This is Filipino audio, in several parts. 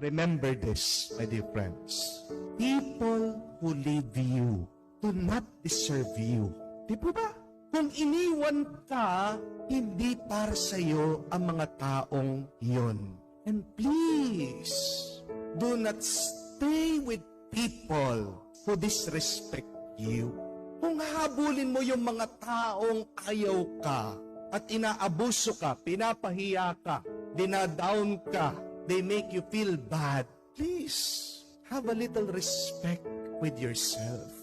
Remember this, my dear friends. People who leave you do not deserve you. Di po ba? Kung iniwan ka, hindi para sa iyo ang mga taong iyon. And please, do not stay with people who disrespect you. Kung habulin mo yung mga taong ayaw ka at inaabuso ka, pinapahiya ka, dinadown ka, they make you feel bad, please, have a little respect with yourself.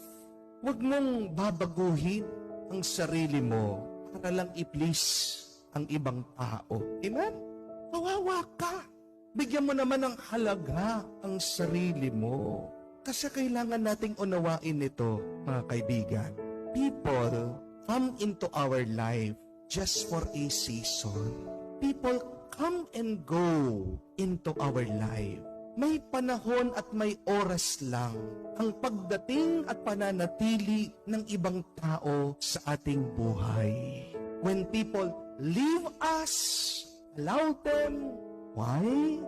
Huwag mong babaguhin ang sarili mo para lang i-please ang ibang tao. Amen? Kawawa ka. Bigyan mo naman ng halaga ang sarili mo. Kasi kailangan nating unawain ito, mga kaibigan. People come into our life just for a season. People come and go into our life. May panahon at may oras lang ang pagdating at pananatili ng ibang tao sa ating buhay. When people leave us, allow them. Why?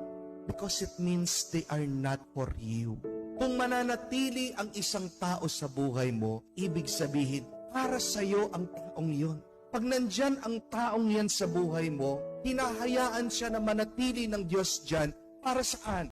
Because it means they are not for you. Kung mananatili ang isang tao sa buhay mo, ibig sabihin, para sa'yo ang taong yun. Pag nandyan ang taong yan sa buhay mo, hinahayaan siya na manatili ng Diyos dyan, para saan?